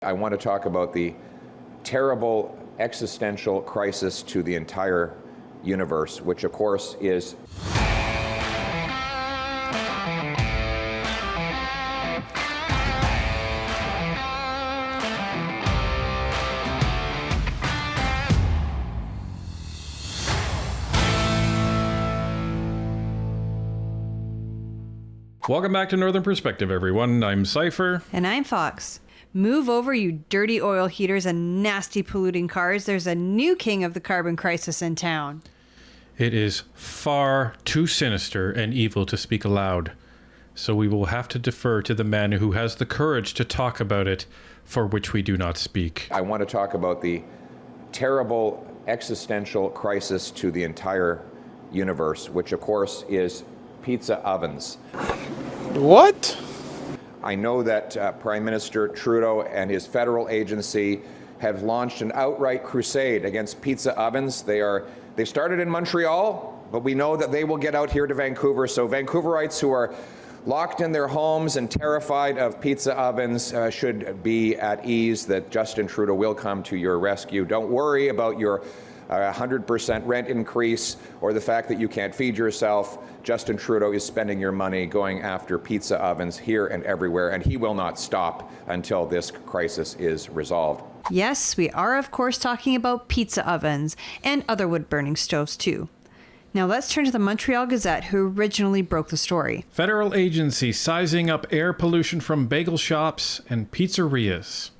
I want to talk about the terrible existential crisis to the entire universe, which of course is Welcome back to Northern Perspective, everyone. I'm Cypher. And I'm Fox. Move over, you dirty oil heaters and nasty polluting cars. There's a new king of the carbon crisis in town. It is far too sinister and evil to speak aloud, so we will have to defer to the man who has the courage to talk about it, for which we do not speak. I want to talk about the terrible existential crisis to the entire universe, which of course is pizza ovens. What? I know that Prime Minister Trudeau and his federal agency have launched an outright crusade against pizza ovens. They started in Montreal, but we know that they will get out here to Vancouver. So Vancouverites who are locked in their homes and terrified of pizza ovens should be at ease that Justin Trudeau will come to your rescue. Don't worry about your 100% rent increase or the fact that you can't feed yourself. Justin Trudeau is spending your money going after pizza ovens here and everywhere, and he will not stop until this crisis is resolved. Yes, we are of course talking about pizza ovens and other wood-burning stoves too. Now let's turn to the Montreal Gazette, who originally broke the story. Federal agency sizing up air pollution from bagel shops and pizzerias.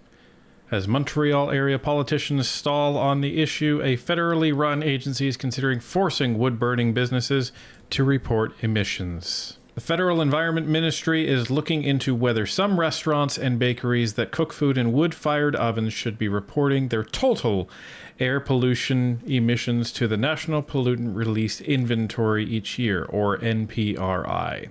As Montreal area politicians stall on the issue, a federally run agency is considering forcing wood-burning businesses to report emissions. The Federal Environment Ministry is looking into whether some restaurants and bakeries that cook food in wood-fired ovens should be reporting their total air pollution emissions to the National Pollutant Release Inventory each year, or NPRI.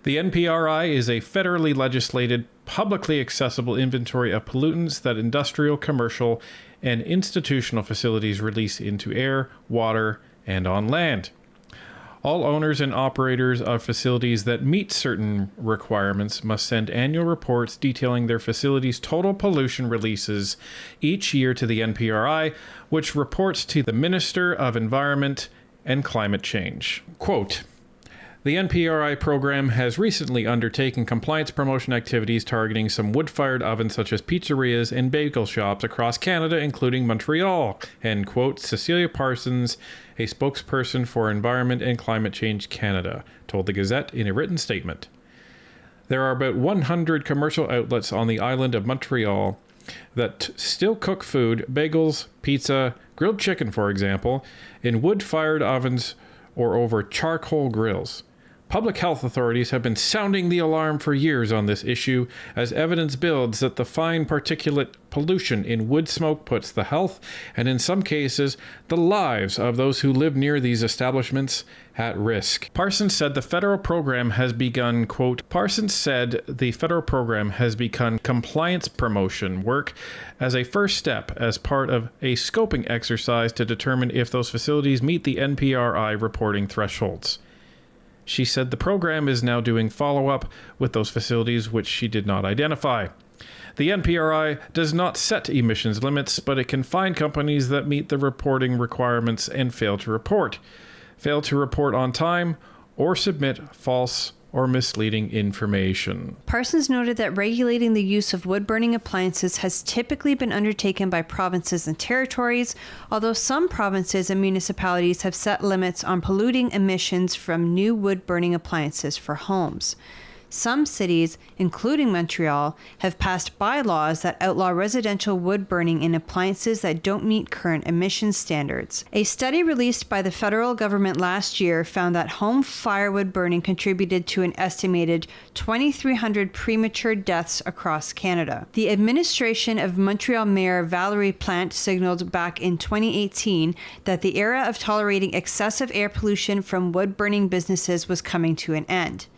The NPRI is a federally legislated, publicly accessible inventory of pollutants that industrial, commercial, and institutional facilities release into air, water, and on land. All owners and operators of facilities that meet certain requirements must send annual reports detailing their facility's total pollution releases each year to the NPRI, which reports to the Minister of Environment and Climate Change. Quote, the NPRI program has recently undertaken compliance promotion activities targeting some wood-fired ovens such as pizzerias and bagel shops across Canada, including Montreal, end quote. Cecilia Parsons, a spokesperson for Environment and Climate Change Canada, told the Gazette in a written statement. There are about 100 commercial outlets on the island of Montreal that still cook food, bagels, pizza, grilled chicken, for example, in wood-fired ovens or over charcoal grills. Public health authorities have been sounding the alarm for years on this issue as evidence builds that the fine particulate pollution in wood smoke puts the health and, in some cases, the lives of those who live near these establishments at risk. Parsons said the federal program has begun, quote, Parsons said the federal program has begun compliance promotion work as a first step as part of a scoping exercise to determine if those facilities meet the NPRI reporting thresholds. She said the program is now doing follow-up with those facilities which she did not identify. The NPRI does not set emissions limits, but it can fine companies that meet the reporting requirements and fail to report on time, or submit false or misleading information. Parsons noted that regulating the use of wood-burning appliances has typically been undertaken by provinces and territories, although some provinces and municipalities have set limits on polluting emissions from new wood-burning appliances for homes. Some cities, including Montreal, have passed bylaws that outlaw residential wood burning in appliances that don't meet current emission standards. A study released by the federal government last year found that home firewood burning contributed to an estimated 2,300 premature deaths across Canada. The administration of Montreal Mayor Valérie Plante signaled back in 2018 that the era of tolerating excessive air pollution from wood burning businesses was coming to an end.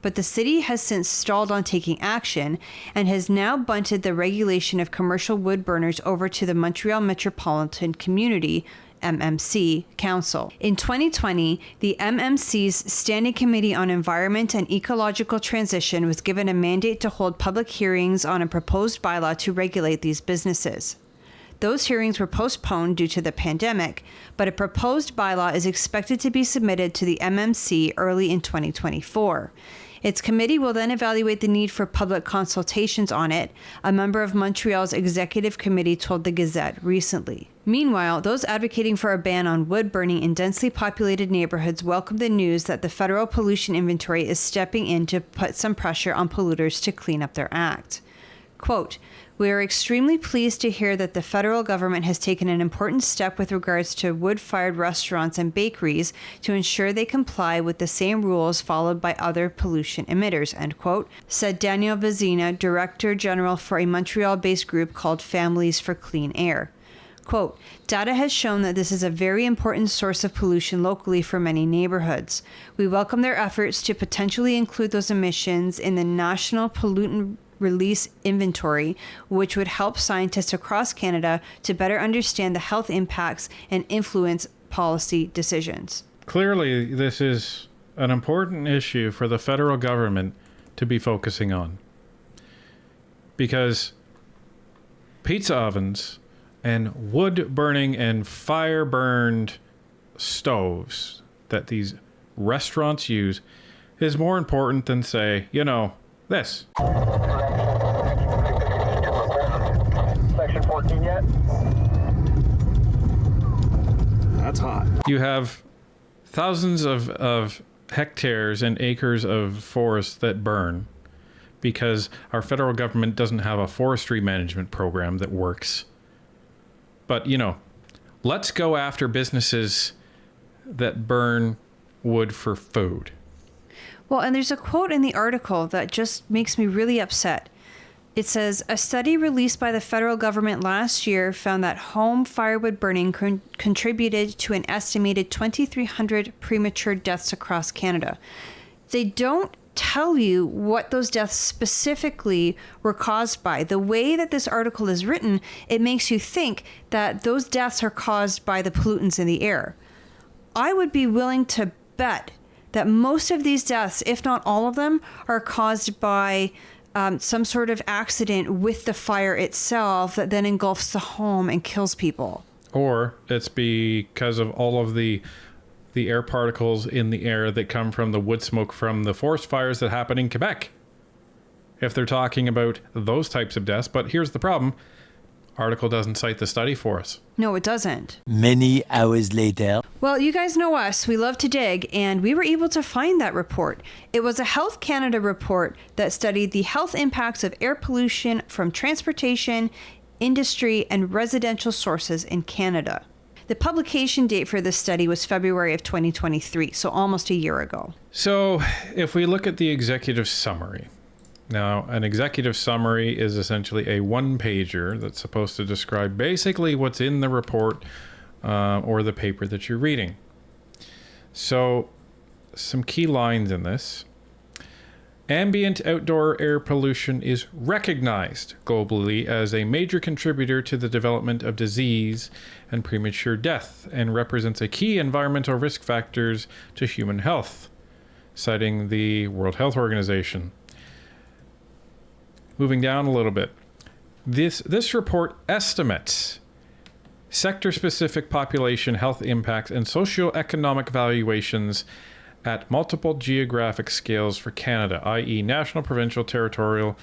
But the city has since stalled on taking action and has now bunted the regulation of commercial wood burners over to the Montreal metropolitan community MMC Council. In 2020, the MMC's Standing Committee on Environment and Ecological Transition was given a mandate to hold public hearings on a proposed bylaw to regulate these businesses. Those hearings were postponed due to the pandemic, but a proposed bylaw is expected to be submitted to the MMC early in 2024. Its committee will then evaluate the need for public consultations on it, a member of Montreal's executive committee told the Gazette recently. Meanwhile, those advocating for a ban on wood burning in densely populated neighborhoods welcome the news that the Federal Pollution Inventory is stepping in to put some pressure on polluters to clean up their act. Quote, "We are extremely pleased to hear that the federal government has taken an important step with regards to wood-fired restaurants and bakeries to ensure they comply with the same rules followed by other pollution emitters," end quote, said Daniel Vizina, Director General for a Montreal-based group called Families for Clean Air. Quote, "Data has shown that this is a very important source of pollution locally for many neighborhoods. We welcome their efforts to potentially include those emissions in the National Pollutant Release Inventory, which would help scientists across Canada to better understand the health impacts and influence policy decisions." Clearly, this is an important issue for the federal government to be focusing on. Because pizza ovens and wood burning and fire burned stoves that these restaurants use is more important than, say, this. Section 14 yet? That's hot. You have thousands of hectares and acres of forest that burn because our federal government doesn't have a forestry management program that works. But, let's go after businesses that burn wood for food. Well, and there's a quote in the article that just makes me really upset. It says, "A study released by the federal government last year found that home firewood burning contributed to an estimated 2,300 premature deaths across Canada." They don't tell you what those deaths specifically were caused by. The way that this article is written, it makes you think that those deaths are caused by the pollutants in the air. I would be willing to bet that most of these deaths, if not all of them, are caused by some sort of accident with the fire itself that then engulfs the home and kills people. Or it's because of all of the air particles in the air that come from the wood smoke from the forest fires that happen in Quebec. If they're talking about those types of deaths. But here's the problem. Article doesn't cite the study for us. No, it doesn't. Many hours later. Well, you guys know us. We love to dig, and we were able to find that report. It was a Health Canada report that studied the health impacts of air pollution from transportation, industry, and residential sources in Canada. The publication date for this study was February of 2023, so almost a year ago. So if we look at the executive summary. Now, an executive summary is essentially a one-pager that's supposed to describe basically what's in the report or the paper that you're reading. So some key lines in this. Ambient outdoor air pollution is recognized globally as a major contributor to the development of disease and premature death and represents a key environmental risk factors to human health, citing the World Health Organization. Moving down a little bit. This report estimates sector-specific population health impacts and socioeconomic valuations at multiple geographic scales for Canada, i.e. national, provincial, territorial,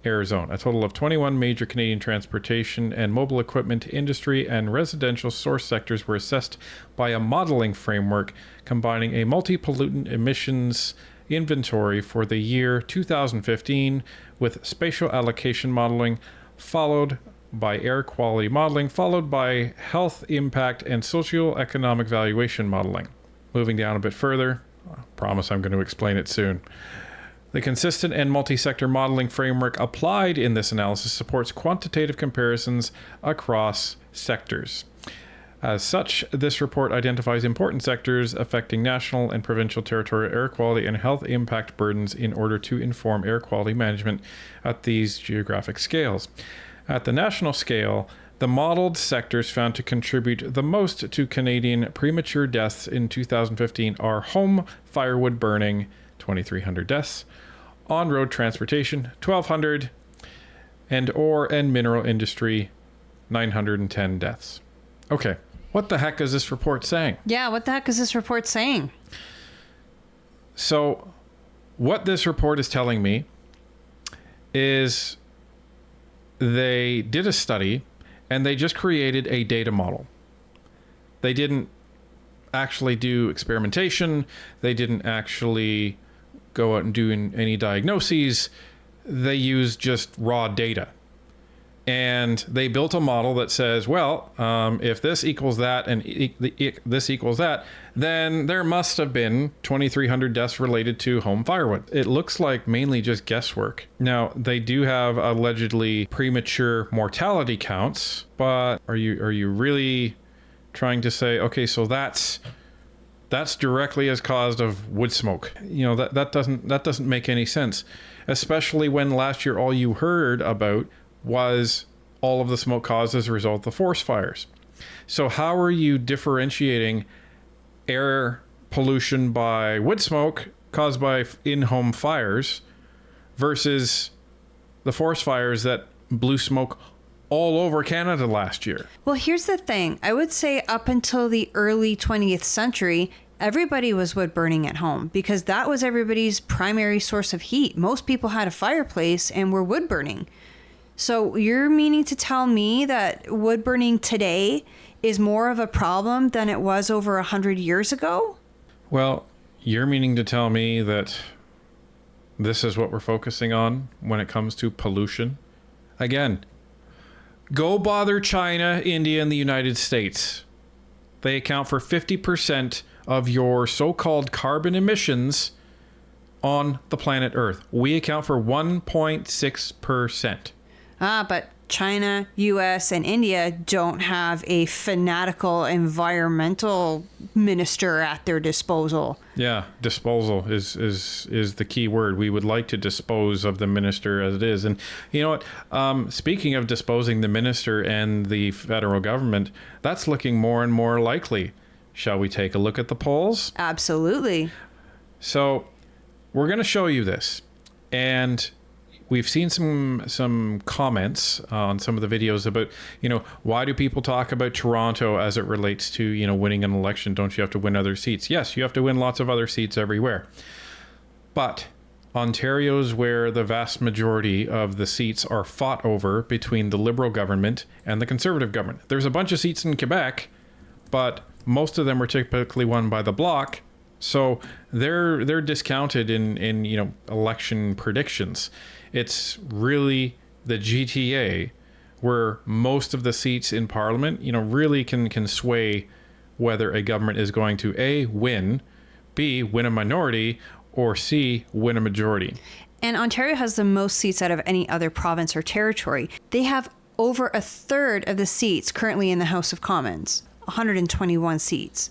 air zone. A total of 21 major Canadian transportation and mobile equipment industry and residential source sectors were assessed by a modeling framework combining a multi-pollutant emissions inventory for the year 2015 with spatial allocation modeling, followed by air quality modeling, followed by health impact and socioeconomic valuation modeling. Moving down a bit further, I promise I'm going to explain it soon. The consistent and multi-sector modeling framework applied in this analysis supports quantitative comparisons across sectors. As such, this report identifies important sectors affecting national and provincial territorial air quality and health impact burdens in order to inform air quality management at these geographic scales. At the national scale, The modeled sectors found to contribute the most to Canadian premature deaths in 2015 are home firewood burning, 2,300 deaths, on-road transportation, 1,200, and ore and mineral industry, 910 deaths. Okay, what the heck is this report saying? Yeah, what the heck is this report saying? So, what this report is telling me is they did a study and they just created a data model. They didn't actually do experimentation. They didn't actually go out and do any diagnoses. They used just raw data. And they built a model that says, well, if this equals that and this equals that, then there must have been 2,300 deaths related to home firewood. It looks like mainly just guesswork. Now, they do have allegedly premature mortality counts, but are you really trying to say, okay, so that's directly as cause of wood smoke? You know, that doesn't make any sense, especially when last year all you heard about was all of the smoke caused as a result of the forest fires. So how are you differentiating air pollution by wood smoke caused by in-home fires versus the forest fires that blew smoke all over Canada last year? Well, here's the thing. I would say up until the early 20th century, everybody was wood burning at home because that was everybody's primary source of heat. Most people had a fireplace and were wood burning. So you're meaning to tell me that wood burning today is more of a problem than it was over 100 years ago? Well, you're meaning to tell me that this is what we're focusing on when it comes to pollution? Again, go bother China, India, and the United States. They account for 50% of your so-called carbon emissions on the planet Earth. We account for 1.6%. But China, US, and India don't have a fanatical environmental minister at their disposal. Yeah, disposal is the key word. We would like to dispose of the minister as it is. And you know what? Speaking of disposing the minister and the federal government, that's looking more and more likely. Shall we take a look at the polls? Absolutely. So we're going to show you this. And we've seen some comments on some of the videos about, you know, why do people talk about Toronto as it relates to, you know, winning an election? Don't you have to win other seats? Yes, you have to win lots of other seats everywhere. But Ontario's where the vast majority of the seats are fought over between the Liberal government and the Conservative government. There's a bunch of seats in Quebec, but most of them were typically won by the Bloc. So they're discounted in you know, election predictions. It's really the GTA where most of the seats in Parliament, you know, really can sway whether a government is going to A, win, B, win a minority, or C, win a majority. And Ontario has the most seats out of any other province or territory. They have over a third of the seats currently in the House of Commons, 121 seats.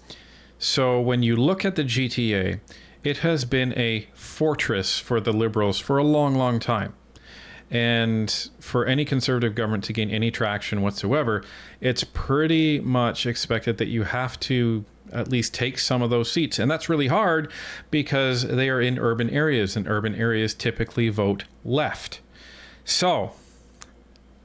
So when you look at the GTA, it has been a fortress for the Liberals for a long, long time. And for any Conservative government to gain any traction whatsoever, it's pretty much expected that you have to at least take some of those seats. And that's really hard because they are in urban areas, and urban areas typically vote left. So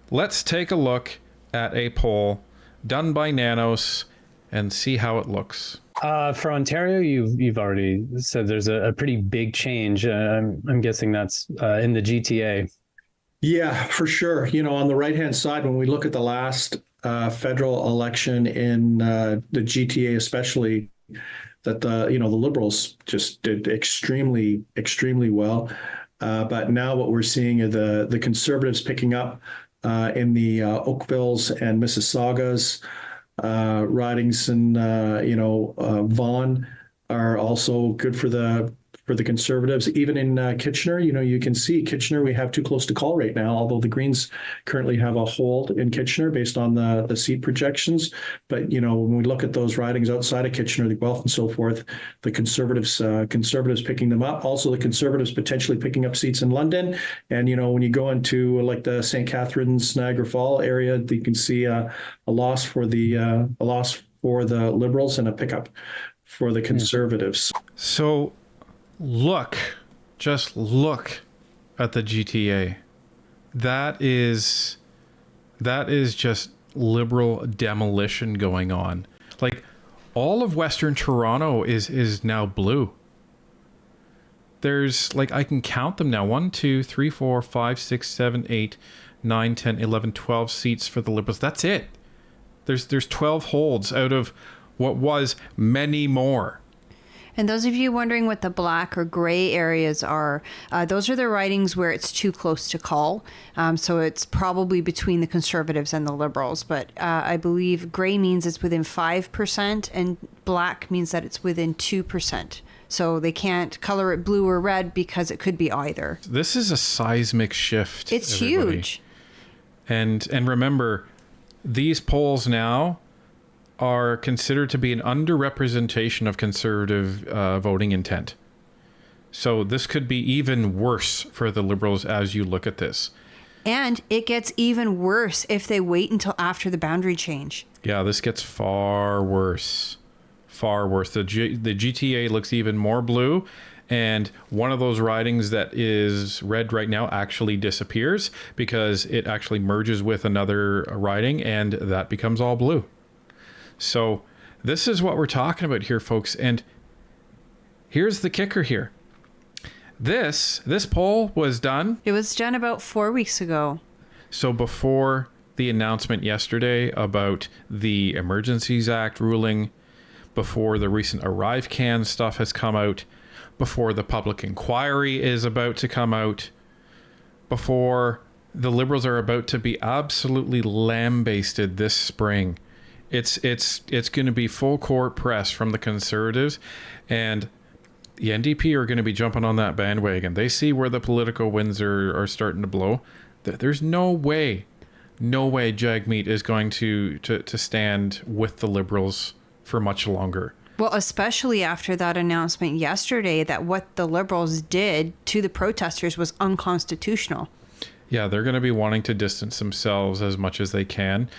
let's take a look at a poll done by Nanos and see how it looks. For Ontario, you've already said there's a pretty big change. I'm guessing that's in the GTA. Yeah, for sure. You know, on the right-hand side, when we look at the last federal election in the GTA, especially, that the Liberals just did extremely, extremely well. But now what we're seeing are the Conservatives picking up in the Oakvilles and Mississaugas. Ridings and Vaughan are also good for the for the Conservatives. Even in Kitchener, you can see Kitchener, we have too close to call right now, although the Greens currently have a hold in Kitchener based on the seat projections. But, when we look at those ridings outside of Kitchener, the Guelph and so forth, the Conservatives picking them up. Also, the Conservatives potentially picking up seats in London. And, when you go into like the St. Catharines, Niagara Fall area, you can see a loss for the Liberals and a pickup for the Conservatives. So just look at the GTA. That is just Liberal demolition going on. Like, all of Western Toronto is now blue. There's, like, I can count them now. 1, 2, 3, 4, 5, 6, 7, 8, 9, 10, 11, 12 seats for the Liberals. That's it. There's 12 holds out of what was many more. And those of you wondering what the black or gray areas are, those are the ridings where it's too close to call. So it's probably between the Conservatives and the Liberals. But I believe gray means it's within 5% and black means that it's within 2%. So they can't color it blue or red because it could be either. This is a seismic shift. It's everybody. huge. And remember, these polls now are considered to be an underrepresentation of Conservative voting intent. So this could be even worse for the Liberals as you look at this. And it gets even worse if they wait until after the boundary change. Yeah, this gets far worse. Far worse. The GTA looks even more blue. And one of those ridings that is red right now actually disappears because it actually merges with another riding and that becomes all blue. So this is what we're talking about here, folks. And here's the kicker here. This poll was done. It was done about 4 weeks ago. So before the announcement yesterday about the Emergencies Act ruling, before the recent ArriveCAN stuff has come out, before the public inquiry is about to come out, before the Liberals are about to be absolutely lambasted this spring. It's going to be full court press from the Conservatives, and the NDP are going to be jumping on that bandwagon. They see where the political winds are starting to blow. There's no way Jagmeet is going to stand with the Liberals for much longer. Well, especially after that announcement yesterday that what the Liberals did to the protesters was unconstitutional. Yeah, they're going to be wanting to distance themselves as much as they can.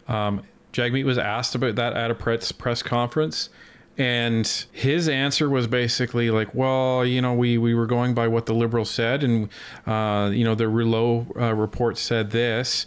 Jagmeet was asked about that at a press conference, and his answer was basically like, well, we were going by what the Liberals said, and, the Rouleau report said this.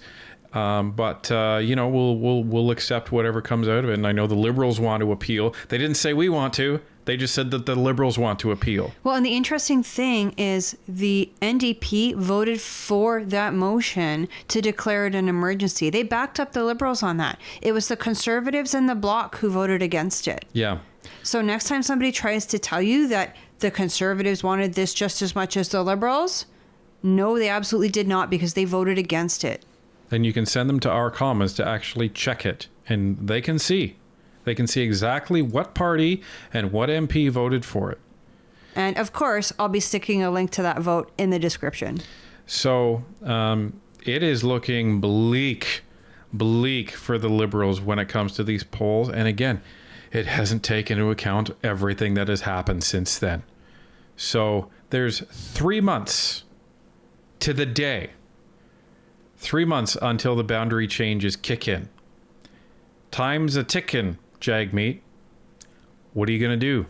But we'll accept whatever comes out of it. And I know the Liberals want to appeal. They didn't say we want to. They just said that the Liberals want to appeal. Well, and the interesting thing is the NDP voted for that motion to declare it an emergency. They backed up the Liberals on that. It was the Conservatives and the Bloc who voted against it. Yeah. So next time somebody tries to tell you that the Conservatives wanted this just as much as the Liberals, no, they absolutely did not, because they voted against it. Then you can send them to our Commons to actually check it, and they can see. They can see exactly what party and what MP voted for it. And of course, I'll be sticking a link to that vote in the description. So it is looking bleak for the Liberals when it comes to these polls. And again, it hasn't taken into account everything that has happened since then. So there's 3 months to the day. 3 months until the boundary changes kick in. Time's a ticking, Jagmeet. What are you going to do?